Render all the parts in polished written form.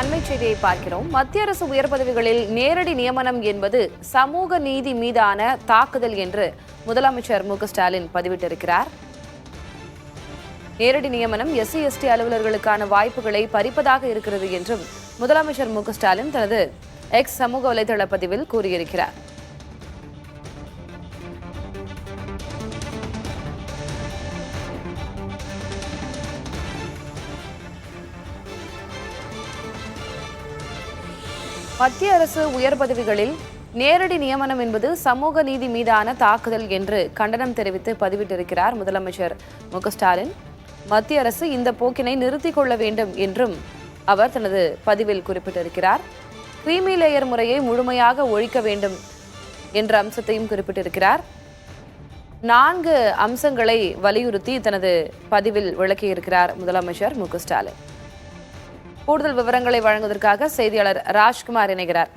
அண்மை செய்தியை பார்க்கிறோம். மத்திய அரசு உயர் பதவிகளில் நேரடி நியமனம் என்பது சமூக நீதி மீதான தாக்குதல் என்று முதலமைச்சர் மு.க.ஸ்டாலின் பதிவிட்டிருக்கிறார். நேரடி நியமனம் எஸ்சி/எஸ்டி அலுவலர்களுக்கான வாய்ப்புகளை பறிப்பதாக இருக்கிறது என்றும் முதலமைச்சர் மு.க.ஸ்டாலின் தனது எக்ஸ் சமூக வலைதள பதிவில் கூறியிருக்கிறார். மத்திய அரசு உயர் பதவிகளில் நேரடி நியமனம் என்பது சமூக நீதி மீதான தாக்குதல் என்று கண்டனம் தெரிவித்து பதிவிட்டிருக்கிறார் முதலமைச்சர் மு.க.ஸ்டாலின். மத்திய அரசு இந்த போக்கினை நிறுத்திக் கொள்ள வேண்டும் என்றும் அவர் தனது பதிவில் குறிப்பிட்டிருக்கிறார். கிரீமி லேயர் முறையை முழுமையாக ஒழிக்க வேண்டும் என்ற அம்சத்தையும் குறிப்பிட்டிருக்கிறார். 4 அம்சங்களை வலியுறுத்தி தனது பதிவில் விளக்கியிருக்கிறார் முதலமைச்சர் மு.க.ஸ்டாலின். கூடுதல் விவரங்களை வழங்குவதற்காக செய்தியாளர் ராஜ்குமார் இணைகிறார்.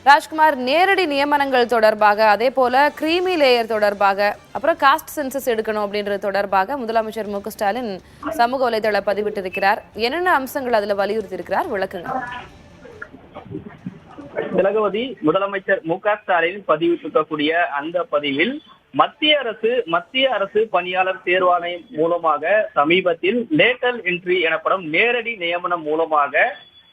ராஜ்குமார், நேரடி நியமனங்கள் தொடர்பாக, அதே போல கிரீமி லேயர் தொடர்பாக, அப்புறம் காஸ்ட் சென்சஸ் எடுக்கணும் அப்படின்றது தொடர்பாக முதலமைச்சர் மு.க.ஸ்டாலின் சமூக வலைதள பதிவிட்டிருக்கிறார். என்னென்ன அம்சங்கள் அதுல வலியுறுத்தி இருக்கிறார், விளக்குங்க. திலகவதி, முதலமைச்சர் மு.க.ஸ்டாலின் பதிவிட்டிருக்கக்கூடிய அந்த பதிவில் மத்திய அரசு பணியாளர் தேர்வாணையம் மூலமாக சமீபத்தில் லேட்டல் என்ட்ரி எனப்படும் நேரடி நியமனம் மூலமாக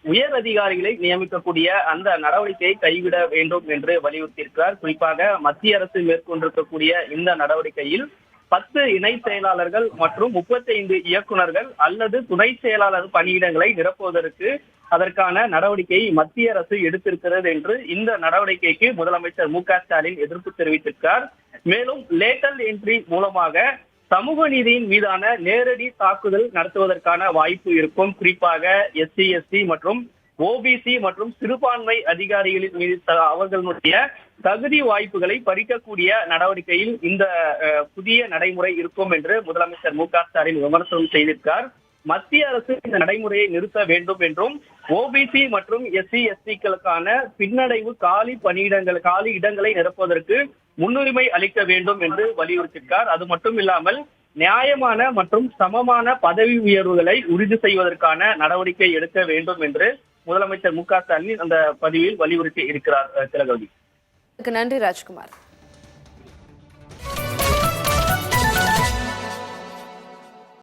உயர் அதிகாரிகளை நியமிக்கக்கூடிய அந்த நடவடிக்கையை கைவிட வேண்டும் என்று வலியுறுத்தியிருக்கிறார். குறிப்பாக மத்திய அரசு மேற்கொண்டிருக்கக்கூடிய இந்த நடவடிக்கையில் 10 இணை செயலாளர்கள் மற்றும் 35 இயக்குநர்கள் அல்லது துணை செயலாளர் பணியிடங்களை நிரப்புவதற்கு அதற்கான நடவடிக்கையை மத்திய அரசு எடுத்திருக்கிறது என்று இந்த நடவடிக்கைக்கு முதலமைச்சர் மு.க.ஸ்டாலின் எதிர்ப்பு தெரிவித்திருக்கிறார். மேலும் லேட்டல் என்ட்ரி மூலமாக சமூக நீதியின் மீதான நேரடி தாக்குதல் நடத்துவதற்கான வாய்ப்பு இருக்கும். குறிப்பாக எஸ்சி/எஸ்டி மற்றும் ஓபிசி மற்றும் சிறுபான்மை அதிகாரிகளின் மீது அவர்களுடைய தகுதி வாய்ப்புகளை பறிக்கக்கூடிய நடவடிக்கையில் இந்த புதிய நடைமுறை இருக்கும் என்று முதலமைச்சர் மு.க.ஸ்டாலின் விமர்சனம் செய்திருக்கார். மத்திய அரசு இந்த நடைமுறையை நிறுத்த வேண்டும் என்றும் ஓபிசி மற்றும் எஸ்சி/எஸ்டிக்களுக்கான பின்னடைவு காலி இடங்களை நிரப்புவதற்கு முன்னுரிமை அளிக்க வேண்டும் என்று வலியுறுத்தியிருக்கார். அது மட்டும் இல்லாமல் நியாயமான மற்றும் சமமான பதவி உயர்வுகளை உறுதி செய்வதற்கான நடவடிக்கை எடுக்க வேண்டும் என்று முதலமைச்சர் மு.க.ஸ்டாலின் அந்த பதிவில் வலியுறுத்தி இருக்கிறார். திலகவதி, நன்றி ராஜ்குமார்.